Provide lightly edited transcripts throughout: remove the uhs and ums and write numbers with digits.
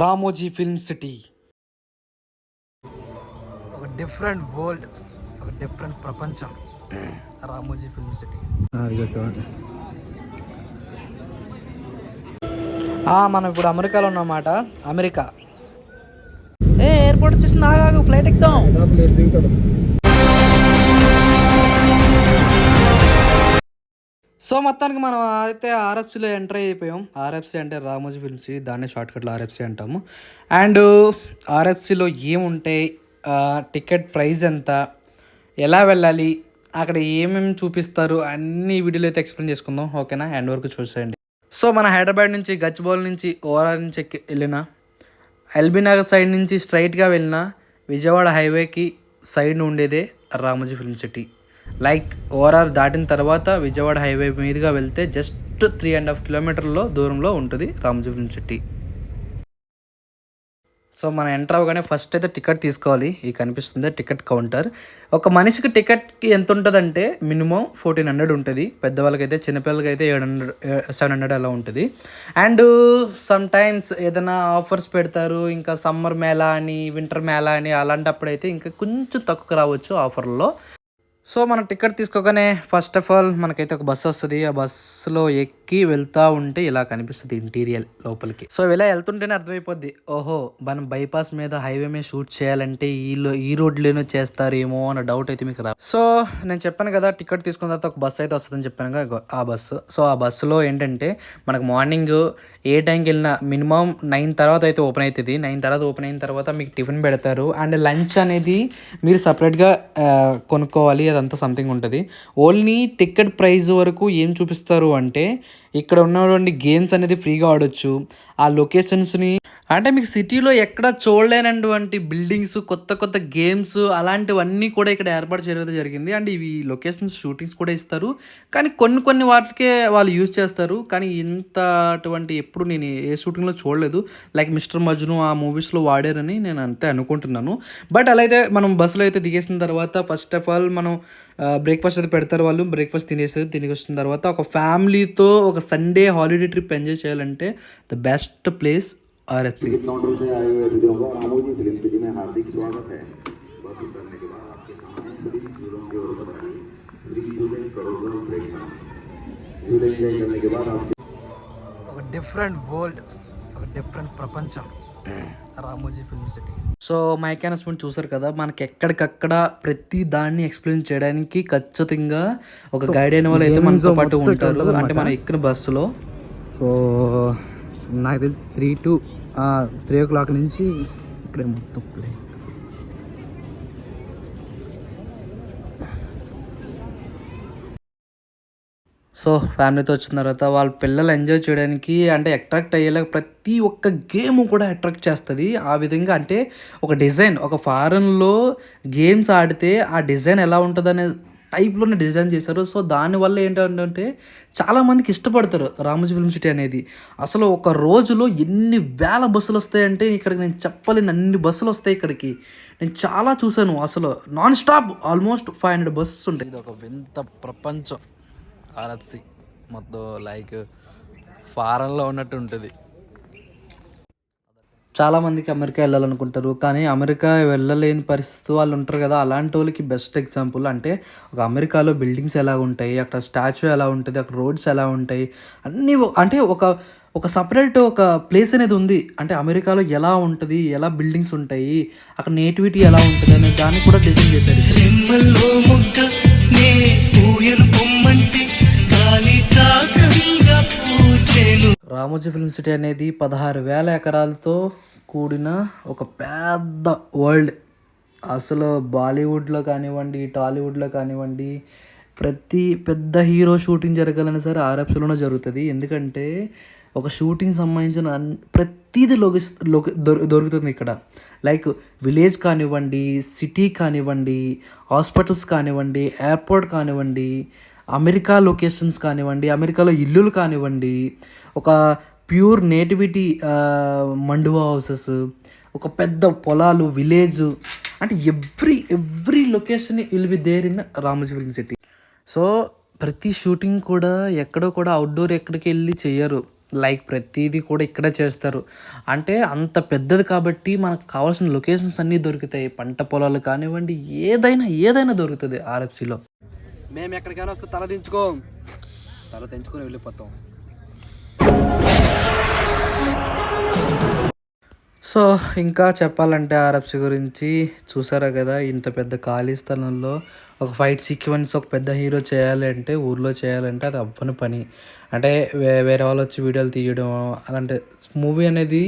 Ramoji film city ఒక different world, ఒక different ప్రపంచం. Ramoji film city. మనం ఇప్పుడు అమెరికాలో ఉన్నమాట. అమెరికా ఎయిర్పోర్ట్ వచ్చేసి నాగాగు ఫ్లైట్ ఎక్కుతాం. సో మొత్తానికి మనం అయితే ఆర్ఎఫ్సీలో ఎంటర్ అయిపోయాం. ఆర్ఎఫ్సీ అంటే రామోజీ ఫిల్మ్ సిటీ, దాన్నే షార్ట్కట్లో ఆర్ఎఫ్సీ అంటాము. అండ్ ఆర్ఎఫ్సీలో ఏముంటాయి, టికెట్ ప్రైస్ ఎంత, ఎలా వెళ్ళాలి, అక్కడ ఏమేమి చూపిస్తారు, అన్ని వీడియోలో అయితే ఎక్స్ప్లెయిన్ చేసుకుందాం. ఓకేనా, ఎండ్ వరకు చూసేయండి. సో మన హైదరాబాద్ నుంచి, గచ్చిబౌలి నుంచి, ఓవరాల్ నుంచి వెళ్ళిన, ఎల్బీ నగర్ సైడ్ నుంచి స్ట్రైట్గా వెళ్ళిన విజయవాడ హైవేకి సైడ్ ఉండేదే Ramoji film city. Like overall దాటిన తర్వాత విజయవాడ హైవే మీదుగా వెళ్తే జస్ట్ 3.5 కిలోమీటర్ల దూరంలో ఉంటుంది రామోజీ ఫిల్మ్ సిటీ. సో మనం ఎంటర్ అవ్వగానే ఫస్ట్ అయితే టికెట్ తీసుకోవాలి. ఈ కనిపిస్తుంది టికెట్ కౌంటర్. ఒక మనిషికి టికెట్కి ఎంత ఉంటుందంటే మినిమం 1400 ఉంటుంది. పెద్దవాళ్ళకైతే, చిన్నపిల్లలకైతే 700 అలా ఉంటుంది. అండ్ సమ్ టైమ్స్ ఏదైనా ఆఫర్స్ పెడతారు, ఇంకా సమ్మర్ మేళా అని, వింటర్ మేళా అని, అలాంటప్పుడైతే ఇంకా కొంచెం తక్కువ రావచ్చు ఆఫర్లో. సో మనం టికెట్ తీసుకోగానే ఫస్ట్ ఆఫ్ ఆల్ మనకైతే ఒక బస్సు వస్తుంది. ఆ బస్సులో ఎక్కి వెళ్తూ ఉంటే ఇలా కనిపిస్తుంది ఇంటీరియర్ లోపలికి. సో ఇలా వెళ్తుంటేనే అర్థమైపోద్ది, ఓహో మనం బైపాస్ మీద హైవే మీద షూట్ చేయాలంటే ఈ రోడ్లోనే చేస్తారేమో అన్న డౌట్ అయితే మీకు రా. సో నేను చెప్పాను కదా, టికెట్ తీసుకున్న తర్వాత ఒక బస్సు అయితే వస్తుందని చెప్పాను కదా, ఆ బస్సు. సో ఆ బస్సులో ఏంటంటే మనకు మార్నింగ్ ఏ టైంకి వెళ్ళినా మినిమం 9 తర్వాత అయితే ఓపెన్ అవుతుంది. 9 తర్వాత ఓపెన్ అయిన తర్వాత మీకు టిఫిన్ పెడతారు. అండ్ లంచ్ అనేది మీరు సపరేట్గా కొనుక్కోవాలి, అదంతా సంథింగ్ ఉంటుంది. ఓన్లీ టికెట్ ప్రైస్ వరకు ఏం చూపిస్తారు అంటే ఇక్కడ ఉన్నటువంటి గేమ్స్ అనేది ఫ్రీగా ఆడొచ్చు. ఆ లొకేషన్స్ని అంటే మీకు సిటీలో ఎక్కడ చూడలేనటువంటి బిల్డింగ్స్, కొత్త కొత్త గేమ్స్, అలాంటివన్నీ కూడా ఇక్కడ ఏర్పాటు చేయడం జరిగింది. అండ్ ఇవి లొకేషన్స్ షూటింగ్స్ కూడా ఇస్తారు. కానీ కొన్ని వాటికే వాళ్ళు యూజ్ చేస్తారు. కానీ ఇంత అటువంటి ఎప్పుడు నేను ఏ షూటింగ్లో చూడలేదు. లైక్ మిస్టర్ మజ్ను ఆ మూవీస్లో వాడారని నేను అంతే అనుకుంటున్నాను. బట్ అలా అయితే మనం బస్సులో అయితే దిగేసిన తర్వాత ఫస్ట్ ఆఫ్ ఆల్ మనం బ్రేక్ఫాస్ట్ అయితే పెడతారు వాళ్ళు. బ్రేక్ఫాస్ట్ తినేసి వచ్చిన తర్వాత ఒక ఫ్యామిలీతో ఒక సండే హాలిడే ట్రిప్ ఎంజాయ్ చేయాలంటే the best place RFC. Counter से आए हुए अतिथियों का रामोजी फिल्म सिटी में हार्दिक स्वागत है। बस उतरने के बाद आपके सामने सभी झूलों की ओर बताइए। फ्री झूले, करोड़ों ब्रेकफास्ट झूले एंजॉय करने के बाद आप ఒక డిఫరెంట్ వరల్డ్, ఒక డిఫరెంట్ ప్రపంచం Ramoji film city. So mike announcement చూసారు కదా, మనకి ఎక్కడికక్కడ ప్రతి దాన్ని ఎక్స్ప్లెయిన్ చేయడానికి ఖచ్చితంగా ఒక గైడ్ అయిన వాళ్ళు అయితే మనతో పాటు ఉంటారు. అంటే మనం ఎక్కిన బస్సులో. సో నాకు తెలిసి 3 o'clock నుంచి ఇక్కడే మొత్తం ప్లే. సో ఫ్యామిలీతో వచ్చిన తర్వాత వాళ్ళ పిల్లలు ఎంజాయ్ చేయడానికి, అంటే అట్రాక్ట్ అయ్యేలా ప్రతి ఒక్క గేమ్ కూడా అట్రాక్ట్ చేస్తుంది. ఆ విధంగా అంటే ఒక డిజైన్, ఒక ఫారెన్లో గేమ్స్ ఆడితే ఆ డిజైన్ ఎలా ఉంటుందనే టైప్లోనే డిజైన్ చేశారు. సో దానివల్ల ఏంటంటే చాలామందికి ఇష్టపడతారు రామోజీ ఫిల్మ్ సిటీ అనేది. అసలు ఒక రోజులో ఎన్ని వేల బస్సులు వస్తాయంటే ఇక్కడికి నేను చెప్పలేను, అన్ని బస్సులు వస్తాయి ఇక్కడికి. నేను చాలా చూశాను, అసలు నాన్ స్టాప్ ఆల్మోస్ట్ 500 బస్సెస్ ఉంటాయి. ఇది ఒక వింత ప్రపంచం ఆర్ఎఫ్సి. మొత్తం లైక్ ఫారెన్లో ఉన్నట్టు ఉంటుంది. చాలామందికి అమెరికా వెళ్ళాలనుకుంటారు, కానీ అమెరికా వెళ్ళలేని పరిస్థితి వాళ్ళు ఉంటారు కదా, అలాంటి వాళ్ళకి బెస్ట్ ఎగ్జాంపుల్. అంటే ఒక అమెరికాలో బిల్డింగ్స్ ఎలా ఉంటాయి, అక్కడ స్టాచ్యూ ఎలా ఉంటుంది, అక్కడ రోడ్స్ ఎలా ఉంటాయి, అన్నీ అంటే ఒక సపరేట్ ఒక ప్లేస్ అనేది ఉంది. అంటే అమెరికాలో ఎలా ఉంటుంది, ఎలా బిల్డింగ్స్ ఉంటాయి, అక్కడ నేటివిటీ ఎలా ఉంటుంది అనే దాన్ని కూడా డిజైన్ చేశారు. రామోజీ ఫిల్మ్ సిటీ అనేది 16,000 ఎకరాలతో కూడిన ఒక పెద్ద వరల్డ్. అసలు బాలీవుడ్లో కానివ్వండి, టాలీవుడ్లో కానివ్వండి, ప్రతి పెద్ద హీరో షూటింగ్ జరగాలన్నా సరే ఆర్ఎఫ్సీలోనే జరుగుతుంది. ఎందుకంటే ఒక షూటింగ్ సంబంధించిన ప్రతిదీ దొరుకుతుంది ఇక్కడ. లైక్ విలేజ్ కానివ్వండి, సిటీ కానివ్వండి, హాస్పిటల్స్ కానివ్వండి, ఎయిర్పోర్ట్ కానివ్వండి, అమెరికా లొకేషన్స్ కానివ్వండి, అమెరికాలో ఇల్లులు కానివ్వండి, ఒక ప్యూర్ నేటివిటీ మండువా హౌసెస్, ఒక పెద్ద పొలాలు, విలేజ్, అంటే every location will be there in Ramoji film city. So ప్రతి షూటింగ్ కూడా ఎక్కడో కూడా అవుట్డోర్ ఎక్కడికి వెళ్ళి చేయరు. లైక్ ప్రతీది కూడా ఇక్కడే చేస్తారు. అంటే అంత పెద్దది కాబట్టి మనకు కావాల్సిన లొకేషన్స్ అన్నీ దొరుకుతాయి. పంట పొలాలు కానివ్వండి, ఏదైనా దొరుకుతుంది ఆర్ఎఫ్సిలో. మేము ఎక్కడికైనా వస్తే తల తెంచుకొని వెళ్ళిపోతాం. సో ఇంకా చెప్పాలంటే ఆర్ఎఫ్సి గురించి చూసారా కదా, ఇంత పెద్ద ఖాళీ స్థలంలో ఒక ఫైట్ సీక్వెన్స్ ఒక పెద్ద హీరో చేయాలి అంటే, ఊర్లో చేయాలంటే అది అవ్వని పని. అంటే వేరే వాళ్ళు వచ్చి వీడియోలు తీయడం అలాంటి మూవీ అనేది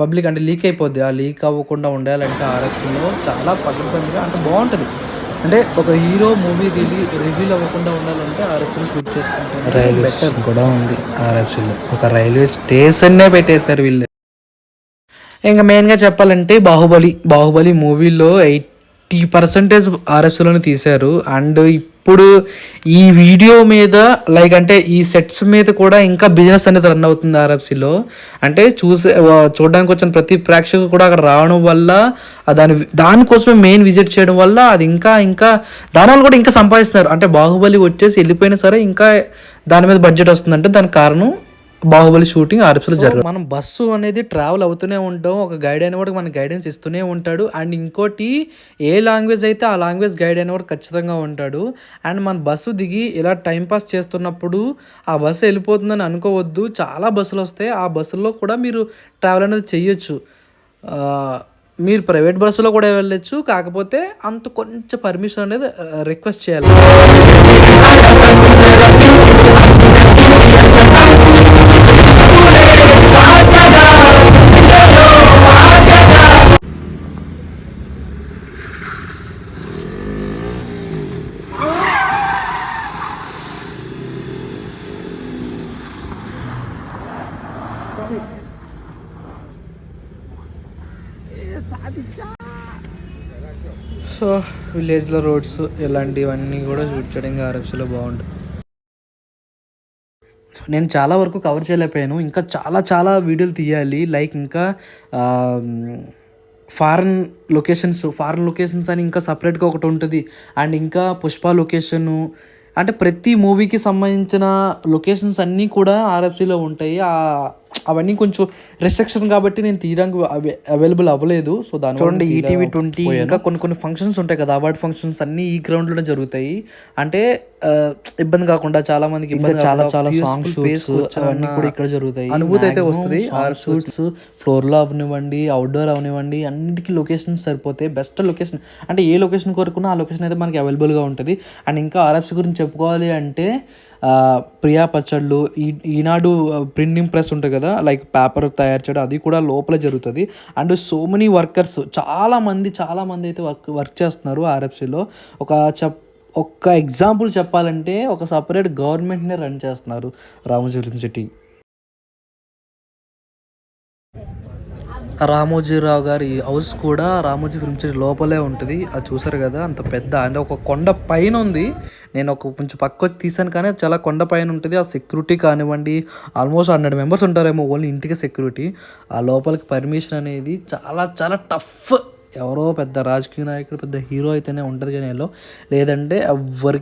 పబ్లిక్ అంటే లీక్ అయిపోద్ది. ఆ లీక్ అవ్వకుండా ఉండాలంటే ఆర్ఎఫ్సిలో చాలా పద్ధతిగా అంటే బాగుంటుంది. అంటే ఒక హీరో మూవీ రివీల్ అవ్వకుండా ఉండాలంటే ఆర్ఎఫ్సిలో షూట్ చేసుకుంటారు. రైల్వే స్టేషన్ కూడా ఉంది ఆర్ఎఫ్సిలో, ఒక రైల్వే స్టేషన్నే పెట్టేశారు వీళ్ళు. ఇంకా మెయిన్గా చెప్పాలంటే బాహుబలి మూవీలో 80% ఆర్ఎఫ్సిలోనే తీశారు. అండ్ ఇప్పుడు ఈ వీడియో మీద లైక్ అంటే ఈ సెట్స్ మీద కూడా ఇంకా బిజినెస్ అనేది రన్ అవుతుంది ఆర్ఎఫ్సిలో. అంటే చూడడానికి వచ్చిన ప్రతి ప్రేక్షకుడు కూడా అక్కడ రావడం వల్ల దానికోసమే మెయిన్ విజిట్ చేయడం వల్ల అది ఇంకా దానివల్ల కూడా ఇంకా సంపాదిస్తున్నారు. అంటే బాహుబలి వచ్చేసి వెళ్ళిపోయినా సరే ఇంకా దాని మీద బడ్జెట్ వస్తుందంటే దానికి కారణం బాహుబలి షూటింగ్ ఆర్ఎఫ్సిలో జరగదు. మనం బస్సు అనేది ట్రావెల్ అవుతూనే ఉంటాం, ఒక గైడ్ అయిన వాడికి మనకి గైడెన్స్ ఇస్తూనే ఉంటాడు. అండ్ ఇంకోటి ఏ లాంగ్వేజ్ అయితే ఆ లాంగ్వేజ్ గైడ్ అయిన వాడు ఖచ్చితంగా ఉంటాడు. అండ్ మన బస్సు దిగి ఇలా టైంపాస్ చేస్తున్నప్పుడు ఆ బస్సు వెళ్ళిపోతుందని అనుకోవద్దు. చాలా బస్సులు వస్తాయి, ఆ బస్సుల్లో కూడా మీరు ట్రావెల్ అనేది చెయ్యొచ్చు. మీరు ప్రైవేట్ బస్సులో కూడా వెళ్ళొచ్చు, కాకపోతే అంత కొంచెం పర్మిషన్ అనేది రిక్వెస్ట్ చేయాలి. సో విలేజ్లో రోడ్స్ ఇలాంటివన్నీ కూడా షూట్ చేయడానికి ఆర్ఎఫ్సిలో బాగుంటుంది. నేను చాలా వరకు కవర్ చేయలేకపోయాను, ఇంకా చాలా వీడియోలు తీయాలి. లైక్ ఇంకా ఫారెన్ లొకేషన్స్ అని ఇంకా సపరేట్గా ఒకటి ఉంటుంది. అండ్ ఇంకా పుష్ప లొకేషను, అంటే ప్రతి మూవీకి సంబంధించిన లొకేషన్స్ అన్నీ కూడా ఆర్ఎఫ్సిలో ఉంటాయి. అవన్నీ కొంచెం రెస్ట్రిక్షన్ కాబట్టి నేను తీయడానికి అవైలబుల్ అవ్వలేదు. సో దాని చూడండి ఈటీవీ 20 ఇంకా కొన్ని ఫంక్షన్స్ ఉంటాయి కదా, అవార్డ్ ఫంక్షన్స్ అన్నీ ఈ గ్రౌండ్లోనే జరుగుతాయి. అంటే ఇబ్బంది కాకుండా చాలా మందికి చాలా సాంగ్ షూట్స్ అవన్నీ కూడా ఇక్కడ జరుగుతాయి. అనుభూతి అయితే వస్తుంది. షూట్స్ ఫ్లోర్లో అవనివ్వండి, అవుట్డోర్ అవనివ్వండి, అన్నిటికీ లొకేషన్స్ సరిపోతాయి. బెస్ట్ లొకేషన్ అంటే ఏ లొకేషన్ కోరుకున్నా ఆ లొకేషన్ అయితే మనకి అవైలబుల్గా ఉంటుంది. అండ్ ఇంకా ఆర్ఎఫ్సి గురించి చెప్పుకోవాలి అంటే ప్రియా పచ్చళ్ళు, ఈనాడు ప్రింటింగ్ ప్రెస్ ఉంటుంది కదా, లైక్ పేపర్ తయారు చేయడం, అది కూడా లోపల జరుగుతుంది. అండ్ సో మెనీ వర్కర్స్ చాలా మంది అయితే వర్క్ చేస్తున్నారు ఆర్ఎఫ్సిలో. ఒక ఎగ్జాంపుల్ చెప్పాలంటే ఒక సపరేట్ గవర్నమెంట్నే రన్ చేస్తున్నారు రామోజీ ఫిల్మ్ సిటీ. రామోజీరావు గారి హౌస్ కూడా రామోజీ ఫిల్మ్ సిటీ లోపలే ఉంటుంది. అది చూసారు కదా, అంత పెద్ద అంటే ఒక కొండ పైన ఉంది. నేను కొంచెం పక్కకు తీసాను కానీ చాలా కొండ పైన ఉంటుంది. ఆ సెక్యూరిటీ కానివ్వండి ఆల్మోస్ట్ 100 మెంబర్స్ ఉంటారేమో ఓన్లీ ఇంటికి సెక్యూరిటీ. ఆ లోపలికి పర్మిషన్ అనేది చాలా టఫ్. ఎవరో పెద్ద రాజకీయ నాయకుడు పెద్ద హీరో అయితేనే ఉంటుంది కానీ లేదంటే ఎవ్వరికి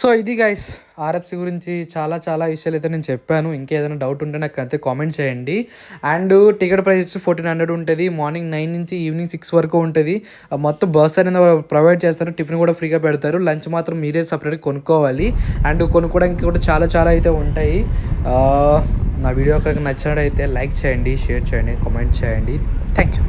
సో ఇది గైస్ ఆర్ఎఫ్సి గురించి చాలా చాలా విషయాలు అయితే నేను చెప్పాను. ఇంకేదైనా డౌట్ ఉంటే నాకు అయితే కామెంట్ చేయండి. అండ్ టికెట్ ప్రైస్ 1400 ఉంటుంది. మార్నింగ్ 9 నుంచి ఈవినింగ్ 6 వరకు ఉంటుంది. మొత్తం బస్ అనేది ప్రొవైడ్ చేస్తారు. టిఫిన్ కూడా ఫ్రీగా పెడతారు. లంచ్ మాత్రం మీరే సపరేట్గా కొనుక్కోవాలి. అండ్ కొనుక్కోవడానికి కూడా చాలా చాలా అయితే ఉంటాయి. నా వీడియో కనుక నచ్చినట్టయితే లైక్ చేయండి, షేర్ చేయండి, కామెంట్ చేయండి. Thank you.